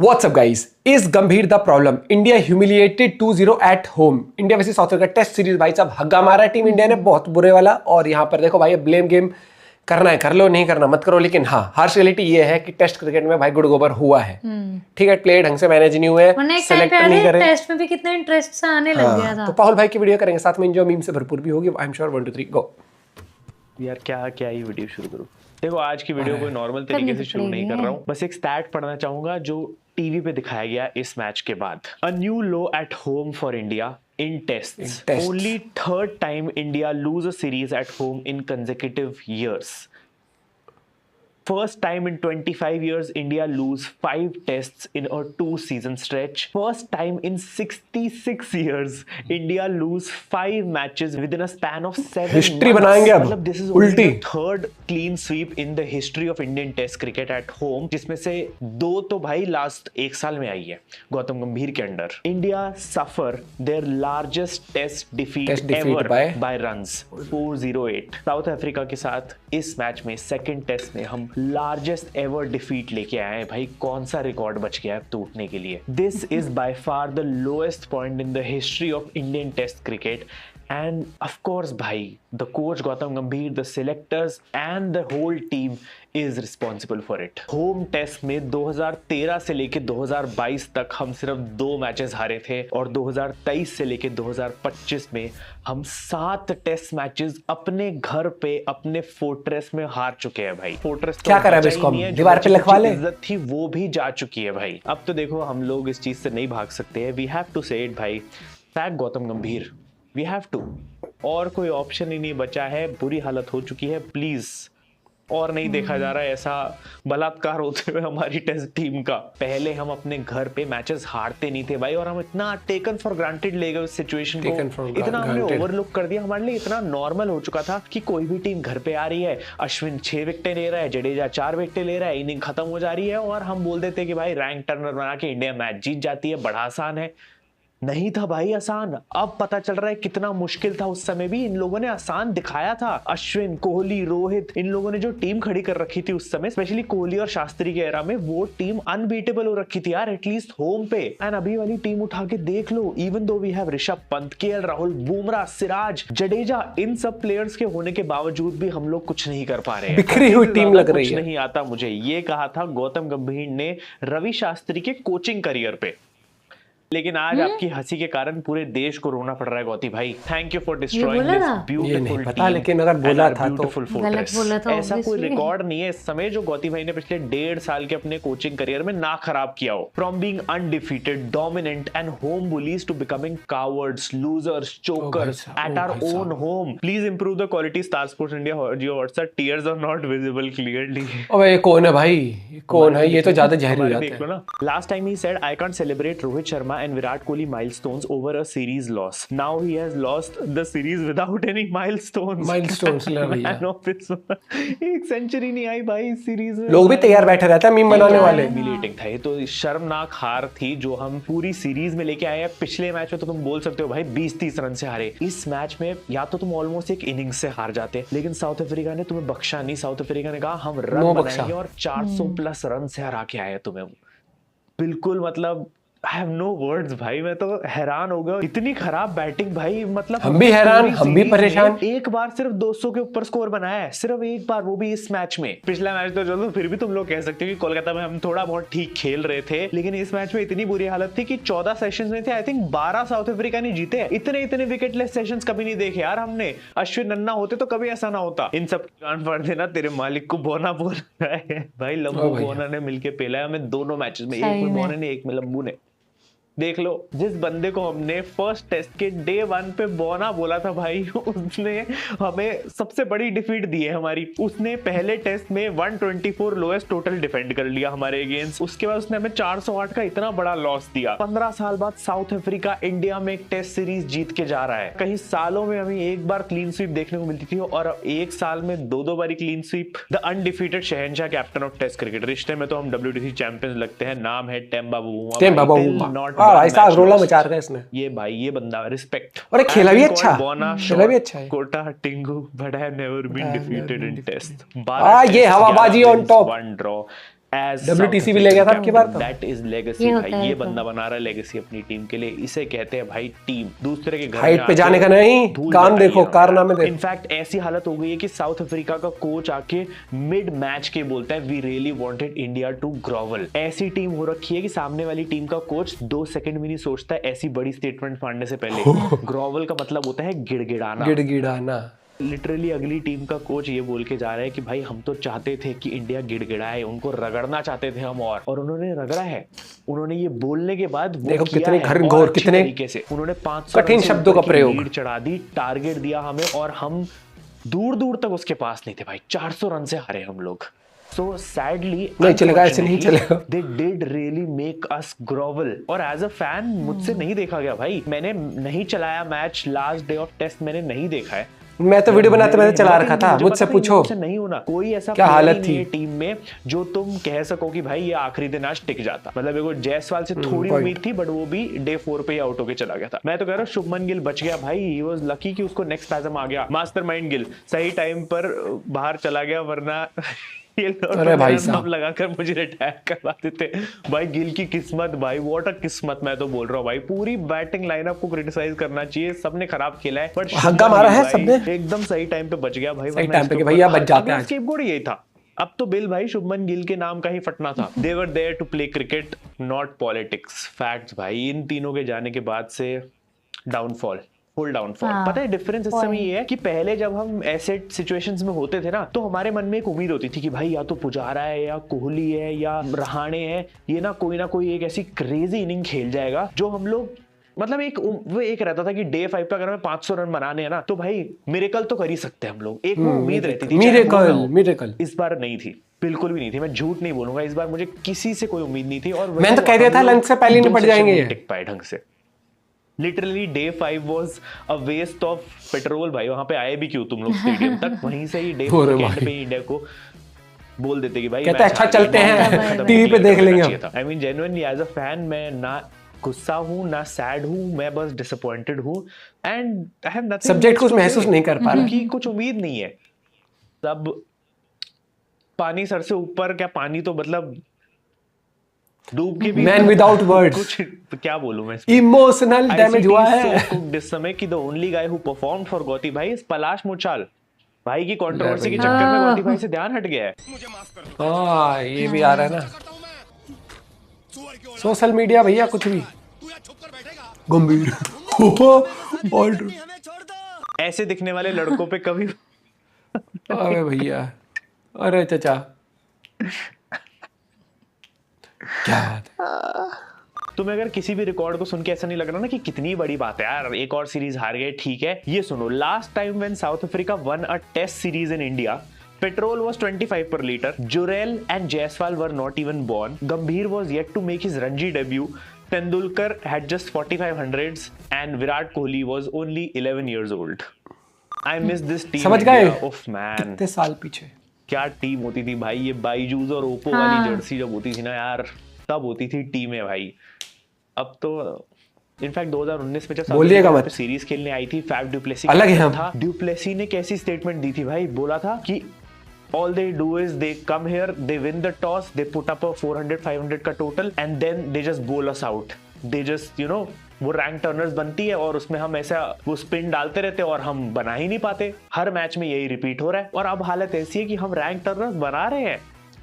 WhatsApp guys, इस गंभीर the problem India humiliated 2-0 at home. India वैसे साउथ अफ्रीका टेस्ट सीरीज भाई साहब हग्गा मारा टीम इंडिया ने बहुत बुरे वाला। और यहाँ पर देखो भाई, ब्लेम गेम करना है कर लो, नहीं करना मत करो, लेकिन हाँ हार्श रियलिटी ये है कि टेस्ट क्रिकेट में भाई गुड़ गोबर हुआ है। ठीक है, प्लेयर ढंग से मैनेज नहीं हुए, सेलेक्ट नहीं करे, टेस्ट में भी कितना इंटरेस्ट सा आने लग गया था। तो पाहुल भाई की वीडियो करेंगे साथ में, इंजॉय मीम से भरपूर भी होगी। आई एम श्योर 1 2 3 गो। यार क्या ही वीडियो शुरू करूं। देखो आज की वीडियो कोई नॉर्मल तरीके से शुरू नहीं कर रहा हूँ, बस एक स्टैट पढ़ना चाहूंगा जो टीवी पे दिखाया गया इस मैच के बाद। A new low at home for India in tests. Only third time India lose a series at home in consecutive years. First time in 25 years India lose 5 tests in a 2-season stretch. First time in 66 years India lose 5 matches within a span of 7 history months. बनाएंगे अब मतलब this is only the third clean sweep in the history of Indian Test cricket at home, जिसमें से 2 तो भाई last 1 साल में आई है गौतम गंभीर के under. India suffer their largest test defeat ever by runs 408। South Africa के साथ इस मैच में सेकंड टेस्ट में हम लार्जेस्ट एवर डिफीट लेके आए हैं। भाई कौन सा रिकॉर्ड बच गया है टूटने के लिए। This is by far the lowest point in the history of Indian test cricket. And of course भाई the coach Gautam Gambhir, the selectors and the whole team is responsible for it. Home test में 2013 से लेके 2022 तक हम सिर्फ 2 matches हारे थे और 2023 से लेके 2025 में हम 7 टेस्ट मैचेस अपने घर पे अपने फोर्ट्रेस में हार चुके हैं। भाई फोर्ट्रेस तो क्या करा है इसको, दीवार पे लिखवा ले। इज्जत थी वो भी जा चुकी है भाई। अब तो देखो हम लोग इस चीज से नहीं भाग सकते हैं। वी हैव टू से इट भाई, फैक्ट गौतम गंभीर, वी हैव टू। और कोई ऑप्शन ही नहीं बचा है, बुरी हालत हो चुकी है। प्लीज और नहीं देखा जा रहा है ऐसा बलात्कार होते हुए हमारी टेस्ट टीम का। पहले हम अपने घर पे मैचेस हारते नहीं थे भाई, और हम इतना टेकन फॉर ग्रांटेड ले गए उस सिचुएशन को, इतना हमने ओवरलुक कर दिया। हमारे लिए इतना नॉर्मल हो चुका था कि कोई भी टीम घर पे आ रही है, अश्विन 6 विकेटें ले रहा है, जडेजा 4 विकेटें ले रहा है, इनिंग खत्म हो जा रही है और हम बोल देते कि भाई रैंक टर्नर बना के इंडिया मैच जीत जाती है, बड़ा आसान है। नहीं था भाई आसान। अब पता चल रहा है कितना मुश्किल था। उस समय भी इन लोगों ने आसान दिखाया था। अश्विन, कोहली, रोहित, इन लोगों ने जो टीम खड़ी कर रखी थी उस समय, स्पेशली कोहली और शास्त्री के एरा में, वो टीम अनबीटेबल हो रखी थी यार, एटलीस्ट होम पे। एंड अभी वाली टीम उठा के देख लो, even though we have Rishabh Pant, KL Rahul, Bumrah, Siraj, Jadeja, इन सब प्लेयर्स के होने के बावजूद भी हम लोग कुछ नहीं कर पा रहे हैं। बिखरी हुई टीम लग रही है। कुछ नहीं आता मुझे, ये कहा था गौतम गंभीर ने रवि शास्त्री के कोचिंग करियर पे। लेकिन आज आपकी हंसी के कारण पूरे देश को रोना पड़ रहा है गौती भाई। Thank you for destroying this beautiful team. लेकिन अगर बोला था तो गलत बोला था। ऐसा कोई रिकॉर्ड नहीं है इस समय जो गौती भाई ने पिछले 1.5 साल के अपने कोचिंग करियर में ना खराब किया हो। From being undefeated, dominant and home bullies to becoming cowards, losers, chokers at our own home. Please improve the quality. Star sports India Jio WhatsApp, tears are not visible clearly. ओए कौन है भाई, कौन है ये? तो ज्यादा जहरी हो जाता है। देख लो ना, last time he said I can't celebrate Rohit Sharma and Virat Kohli milestones over a series loss. Now he has lost the series without any milestones. Milestones ले भैया। एक सेंचुरी नहीं आई भाई इस सीरीज में। लोग भी तैयार बैठे रहते हैं मीम बनाने वाले। ह्यूमिलिएटिंग था ये तो, शर्मनाक हार थी जो हम पूरी सीरीज में लेके आए हैं। पिछले मैच में तो तुम बोल सकते हो भाई 20-30 रन से हारे। इस मैच में या तो तुम ऑलमोस्ट एक इनिंग से हार जाते, लेकिन साउथ अफ्रीका ने तुम्हें बख्शा नहीं। साउथ अफ्रीका ने कहा हम रन बनाएंगे और 400 प्लस रन से हरा के आए तुम्हें। बिल्कुल मतलब I have no words भाई, मैं तो हैरान हो गया। इतनी खराब बैटिंग भाई, मतलब हम भी हैरान, हम भी परेशान। एक बार सिर्फ 200 के ऊपर स्कोर बनाया है, सिर्फ एक बार, वो भी इस मैच में। पिछला मैच तो चलो फिर भी तुम लोग कह सकते हो कि कोलकाता में हम थोड़ा बहुत ठीक खेल रहे थे, लेकिन इस मैच में इतनी बुरी हालत थी कि 14 सेशंस में थे, आई थिंक 12 साउथ अफ्रीका ने जीते। इतने विकेटलेस सेशंस कभी नहीं देखे यार हमने। अश्विन नन्ना होते तो कभी ऐसा ना होता। इन सब कान फाड़ देना, तेरे मालिक को बोना बोल रहा है भाई। लंबू बोना ने मिलके पेला है हमें दोनों मैचेस में, एक में बोना ने, एक में लंबू ने। देख लो, जिस बंदे को हमने फर्स्ट टेस्ट के डे 1 पे बोना बोला था भाई, उसने हमें सबसे बड़ी डिफीट दी है हमारी। उसने पहले टेस्ट में 124 लोएस्ट टोटल डिफेंड कर लिया हमारे अगेंस्ट। उसके बाद उसने हमें 408 का इतना बड़ा लॉस दिया। 15 साल बाद साउथ अफ्रीका इंडिया में एक टेस्ट सीरीज जीत के जा रहा है। कहीं सालों में हमें एक बार क्लीन स्वीप देखने को मिलती थी और एक साल में 2-2 बारी clean sweep. The undefeated Shahenshah captain of test cricket. रिश्ते में तो हम WTC चैंपियंस लगते हैं। नाम है टेम्बा बाबूआ। नॉट भाई साहब रोला मचा रखा है इसने। ये भाई, ये बंदा रिस्पेक्ट। और खेला भी अच्छा, खेला भी अच्छा है। कोटा टिंगू but have never been defeated in test. ये हवाबाजी on top. 1 draw. as WTC भी ले गया था आपकी बार तो। दैट इज लेगेसी ये भाई, होता है ये तो। बंदा बना रहा है लेगेसी अपनी टीम के लिए। इसे कहते हैं भाई टीम। दूसरे के घर हाइट में पे आके जाने का नहीं, धूल काम बताइए देखो, हमें। कारनामे देखो। इनफैक्ट ऐसी हालत हो गई है कि साउथ अफ्रीका का कोच आके मिड मैच के बोलता है we really wanted India to grovel. ऐसी टीम हो रखी है कि सामने वाली टीम का कोच 2 सेकंड भी नहीं सोचता है ऐसी बड़ी स्टेटमेंट मारने से पहले। ग्रोवल का मतलब होता है गिड़गिड़ाना। गिड़गिड़ाना। लिटरली अगली टीम का कोच ये बोल के जा रहा है कि भाई हम तो चाहते थे कि इंडिया गिड़गिड़ाए, उनको रगड़ना चाहते थे हम, और उन्होंने रगड़ा है। उन्होंने ये बोलने के बाद वो देखो किया कितने है, घनघोर, और अच्छी कितने तरीके से उन्होंने 500 कठिन रन से शब्दों ऊपर का की प्रयोग। लीड चढ़ा दी, टारगेट दिया हमें, और हम दूर दूर तक उसके पास नहीं थे भाई। 400 रन से हारे हम लोग। सो सैडली नहीं चलेगा, ऐसे नहीं चलेगा। They did really make us grovel. और एज अ फैन मुझसे नहीं देखा गया भाई, मैंने नहीं चलाया match, last day of test मैंने नहीं देखा है। मैं तो वीडियो बनाते मैंने चला रखा था, मुझे मुझसे पता पूछो मुझसे नहीं होना। कोई ऐसा क्या player हालत ही नहीं है थी। टीम में जो तुम कह सको कि भाई ये आखिरी दिन आज टिक जाता। मतलब देखो जायसवाल से थोड़ी point। उम्मीद थी, बट वो भी डे 4 पे ही आउट होके चला गया था। मैं तो कह रहा हूँ शुभमन गिल बच गया भाई, ही वाज लकी कि उसको नेक्स्ट स्पैज़म आ गया। मास्टरमाइंड गिल सही टाइम पर बाहर चला गया, वरना ये लोग अरे भाई तो साहब। लगाकर मुझे रिटायर करवा देते भाई। गिल की किस्मत भाई, व्हाट अ किस्मत। मैं तो बोल रहा हूँ भाई, पूरी बैटिंग लाइनअप को क्रिटिसाइज करना चाहिए, सबने खराब खेला है, बट हग्गा मारा है सबने। एकदम सही टाइम पे बच गया भाई। सही वरना टाइम पे इसके कि भैया ऊपर बच जाते हैं आज। स्केपगोट यही था। अब तो बिल भाई शुभमन गिल के नाम का ही फटना था। They were there to play cricket, not politics. Facts भाई, इन तीनों के जाने के बाद से डाउनफॉल, फुल डाउनफॉल। हाँ, पता है डिफरेंस इस समय ये है कि पहले जब हम ऐसे सिचुएशंस में होते थे ना, तो हमारे मन में एक उम्मीद होती थी कि भाई या तो पुजारा है या कोहली है या रहाणे है, ये ना कोई एक ऐसी क्रेजी इनिंग खेल जाएगा जो हम लोग, मतलब वो एक रहता था कि डे 5 पे अगर हमें 500 रन बनाने हैं ना, तो भाई मिरेकल तो कर ही सकते हैं हम लोग। एक वो उम्मीद रहती थी, चाहे वो ना हो। मिरेकल। इस बार नहीं थी, बिल्कुल भी नहीं थी। मैं झूठ नहीं बोलूंगा, इस बार मुझे किसी से कोई उम्मीद नहीं थी। और मैंने तो कह दिया था लंच से पहले ही निपट जाएंगे ये। टिक पाए ढंग से। Literally day 5 was a waste of petrol भाई। वहां पे आए भी क्यों तुम लोग स्टेडियम तक? वहीं से ही डे अरे के भाई। एंड पे इंडिया को बोल देते कि भाई कहते अच्छा चलते हैं, टीवी पे देख लेंगे हम। I mean genuinely as a fan मैं ना गुस्सा हूं ना सैड हूं, मैं बस डिसअपॉइंटेड हूं। And I have nothing subject कुछ महसूस नहीं कर पा रहा। कि कुछ उम्मीद नहीं है। सब पानी सर से ऊपर, क्या पानी तो मतलब डूब के भी मैन विदाउट वर्ड्स। कुछ क्या बोलूं मैं, इमोशनल डैमेज हुआ है। इस समय की the only guy who performed for Gauti भाई इज पलाश मुछाल। भाई की कंट्रोवर्सी के चक्कर में गौती भाई से ध्यान हट गया है। हाँ ये भी आ रहा है ना, सोशल मीडिया भैया कुछ भी गंभीर। और ऐसे दिखने वाले लड़कों पे कभी अरे भैया, अरे चाचा क्या बात है। तुम्हें अगर किसी भी रिकॉर्ड को सुन के ऐसा नहीं लग रहा ना कि कितनी बड़ी बात है यार, एक और सीरीज हार गए, ठीक है, ये सुनो। Last time when South Africa won a test series in India, petrol was 25 per liter. Jurel and Jaiswal were not even born. Gambhir was yet to make his Ranji debut. Tendulkar had just 4500s and Virat Kohli was only 11 years old. I miss this team. समझ गए? Oof man. कितने साल पीछे क्या team होती थी भाई, ये बाईजूस और ओप्पो वाली जर्सी जब होती थी ना यार, तब होती थी टीमें भाई। अब तो इनफैक्ट 2019 में जब बोलिएगा मत। सीरीज खेलने आई थी, फैफ ड्यूप्लेसी अलग है हम। था। ड्यूप्लेसी ने कैसी स्टेटमेंट दी थी भाई, बोला था कि all they do is they come here, they win the toss, they put up a 400-500 का total and then they just bowl us out. They just वो रैंक टर्नर्स बनती है और उसमें हम ऐसा वो स्पिन डालते रहते हैं और हम बना ही नहीं पाते। हर मैच में यही रिपीट हो रहा है और अब हालत ऐसी है कि हम रैंक टर्नर्स बना रहे हैं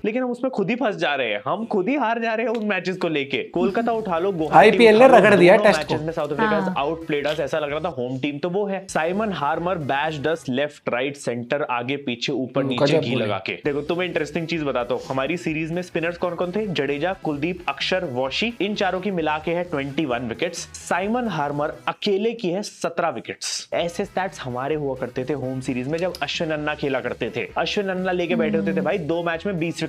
लेकिन हम उसमें खुद ही फंस जा रहे हैं, हम खुद ही हार जा रहे हैं उन मैचेस को लेके। कोलकाता उठा लो, आईपीएल ने रगड़ दिया टेस्ट को। मैचेस में साउथ अफ्रीका आउट प्लेड अस, ऐसा लग रहा था होम टीम तो वो है। साइमन हार्मर बैश्ड अस लेफ्ट राइट सेंटर, आगे पीछे ऊपर नीचे घी लगा के। देखो तुम्हें इंटरेस्टिंग चीज बताता हूँ, हमारी सीरीज में स्पिनर्स कौन कौन थे? जडेजा, कुलदीप, अक्षर, वॉशी, इन चारों की मिला के है 21 विकेट्स। साइमन हार्मर अकेले की है 17 विकेट्स। ऐसे स्टैट्स हमारे हुआ करते थे होम सीरीज में जब अश्विन अन्ना खेला करते थे। अश्विन अन्ना लेके बैठे होते थे भाई 2 मैच में 20 विकेटें।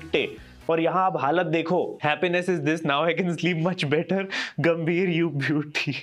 और यहाँ अब हालत देखो, happiness is this, now I can sleep much better, गंभीर यू ब्यूटी।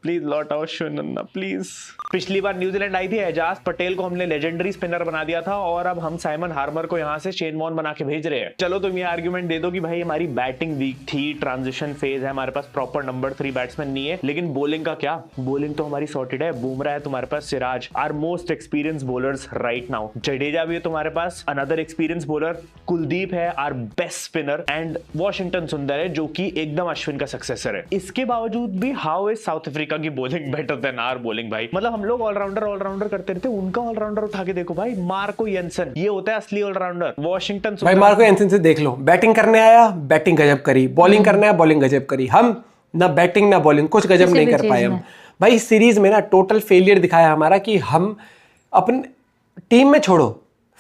प्लीज लौट आओ शिवनन्ना प्लीज। पिछली बार न्यूजीलैंड आई थी, एजाज पटेल को हमने लेजेंडरी स्पिनर बना दिया था और अब हम साइमन हार्मर को यहाँ से शेन वॉर्न बना के भेज रहे हैं। चलो तुम ये आर्ग्यूमेंट दे दो कि भाई हमारी बैटिंग वीक थी, ट्रांजिशन फेज है, हमारे पास प्रॉपर नंबर 3 बैट्समैन नहीं है, लेकिन बॉलिंग का क्या? बॉलिंग तो हमारी सॉर्टेड है। बुमराह है तुम्हारे पास, Siraj are most experience bowlers right now, Jadeja भी है तुम्हारे पास, अनदर एक्सपीरियंस बॉलर, कुलदीप है are best spinner, and Washington Sundar है जो कि एकदम अश्विन का सक्सेसर है। इसके बावजूद भी हाउ इज साउथ अफ्रीका की bowling better than our bowling भाई? मतलब हम लोग ऑलराउंडर करते रहते, उनका ऑलराउंडर उठा के देखो भाई, मार्को येंसन, ये होता है असली ऑलराउंडर। वॉशिंगटन भाई मार्को येंसन से देख लो, बैटिंग करने आया, बैटिंग गजब करी, बॉलिंग करने आया, बॉलिंग गजब करी। हम ना बैटिंग ना बॉलिंग, कुछ गजब नहीं कर पाए हम भाई। इस सीरीज में ना टोटल फेलियर दिखाया हमारा कि हम अपनी टीम में छोड़ो,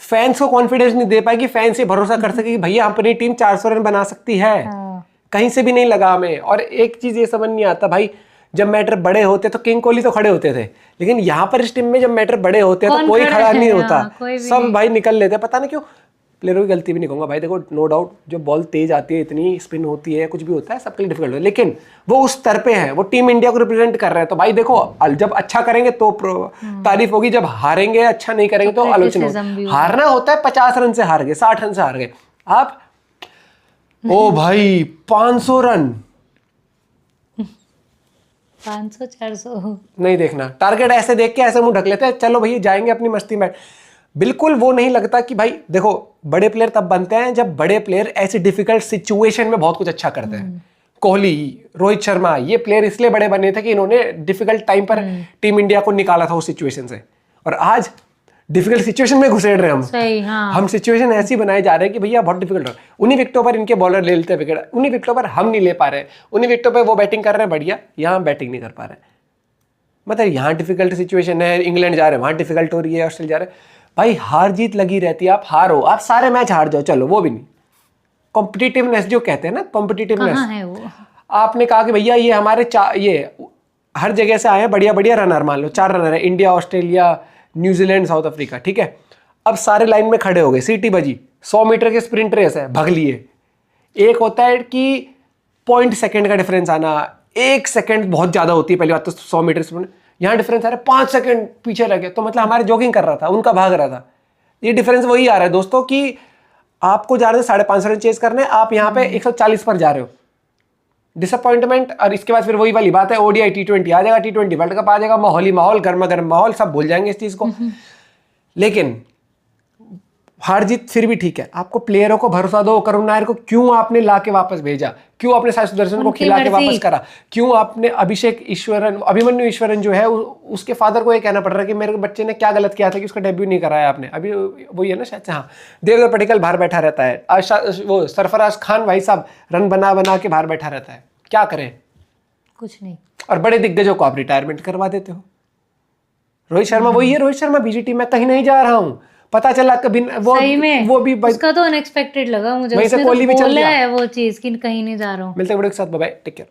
फैंस को कॉन्फिडेंस नहीं दे पाए कि फैंस ये भरोसा कर सके कि भैया अपनी टीम 400 रन बना सकती है। कहीं से भी नहीं लगा हमें। और एक चीज ये समझ नहीं आता भाई, जब मैटर बड़े होते तो किंग कोहली तो खड़े होते थे, लेकिन यहाँ पर इस टीम में जब मैटर बड़े होते हैं तो कोई खड़ा नहीं होता, सब भाई निकल लेते हैं। पता नहीं क्यों, प्लेयरों की गलती भी नहीं कहूंगा भाई। देखो नो डाउट, जो बॉल तेज आती है, इतनी स्पिन होती है, कुछ भी होता है, सबके लिए डिफिकल्ट है, लेकिन वो उस स्तर पे है, वो टीम इंडिया को रिप्रेजेंट कर रहे हैं। तो भाई देखो, जब अच्छा करेंगे तो तारीफ होगी, जब हारेंगे, अच्छा नहीं करेंगे तो आलोचना होगी। हारना होता है 50 रन से हार गए, 60 रन से हार गए आप, ओ भाई 500 रन, 500 400 नहीं देखना। टारगेट ऐसे देख के ऐसे मुंह ढक लेते हैं, चलो भैया जाएंगे अपनी मस्ती में। बिल्कुल वो नहीं लगता कि भाई देखो, बड़े प्लेयर तब बनते हैं जब बड़े प्लेयर ऐसी डिफिकल्ट सिचुएशन में बहुत कुछ अच्छा करते हैं। कोहली, रोहित शर्मा, ये प्लेयर इसलिए बड़े बने थे कि इन्होंने डिफिकल्ट टाइम पर टीम इंडिया को निकाला था उस सिचुएशन से। और आज डिफिकल्ट सिचुएशन में घुसेड़ रहे हैं हम। सही, हाँ। हम सिचुएशन ऐसी बनाए जा रहे हैं कि भैया बहुत डिफिकल्ट है। उन्हीं विकेटों पर इनके बॉलर ले लेते हैं विकेट, उन्हीं विकेटों पर हम नहीं ले पा रहे, उन्हीं विकेटों पर वो बैटिंग कर रहे हैं बढ़िया, यहाँ हम बैटिंग नहीं कर पा रहे। मतलब यहाँ डिफिकल्ट सिचुएशन है, इंग्लैंड जा रहे हैं, वहाँ डिफिकल्ट हो रही है, ऑस्ट्रेलिया जा रहे हैं, भाई हार जीत लगी रहती है। आप हारो, आप सारे मैच हार जाओ, चलो वो भी नहीं। कॉम्पिटिटिवनेस जो कहते हैं ना, कॉम्पिटिटिवनेस कहाँ है वो? आपने कहा कि भैया ये हमारे ये हर जगह से आए हैं बढ़िया बढ़िया रनर, मान लो 4 रनर है, India, Australia, New Zealand, south Africa, ठीक है। अब सारे लाइन में खड़े हो गए, सीटी बजी, 100 मीटर के स्प्रिंट रेस है, भग लिए। एक होता है कि 0.1 सेकेंड का डिफरेंस आना, 1 सेकेंड बहुत ज्यादा होती है पहली बात तो 100 मीटर स्प्रिंट, यहाँ डिफरेंस आ रहा है 5 सेकेंड पीछे रह गए, तो मतलब हमारे जॉगिंग कर रहा था, उनका भाग रहा था। ये डिफरेंस वही आ रहा है दोस्तों कि आपको जा रहे थे 550 रन चेज करने, आप यहाँ पे 140 पर जा रहे हो। डिसअपॉइंटमेंट। और इसके बाद फिर वही वाली बात है, ओडीआई T20 आ जाएगा, T20 वर्ल्ड कप आ जाएगा, माहौल गर्मा गर्म माहौल, सब भूल जाएंगे इस चीज को। लेकिन हार जीत फिर भी ठीक है, आपको प्लेयरों को भरोसा दो। करुण नायर को क्यों आपने ला के वापस भेजा, क्यों आपने साई सुदर्शन को खिला के वापस करा, क्यों आपने अभिमन्यु ईश्वरन जो है उसके फादर को ये कहना पड़ रहा है कि मेरे बच्चे ने क्या गलत किया था कि उसका डेब्यू नहीं कराया आपने, अभी वही है ना शायद से, हाँ। देवदत्त पडिक्कल बाहर बैठा रहता है, वो सरफराज खान भाई साहब रन बना बना के बाहर बैठा रहता है, क्या करें? कुछ नहीं। और बड़े दिग्गजों को आप रिटायरमेंट करवा देते हो। रोहित शर्मा वही है, रोहित शर्मा बीजीटी में कहीं नहीं जा रहा हूँ, पता चला कभी वो भी उसका तो अनएक्सपेक्टेड लगा मुझे, उसने तो बोला है वो चीज कि कहीं नहीं जा रहा हूँ। मिलते हैं वीडियो के साथ, बाय बाय, टेक केयर।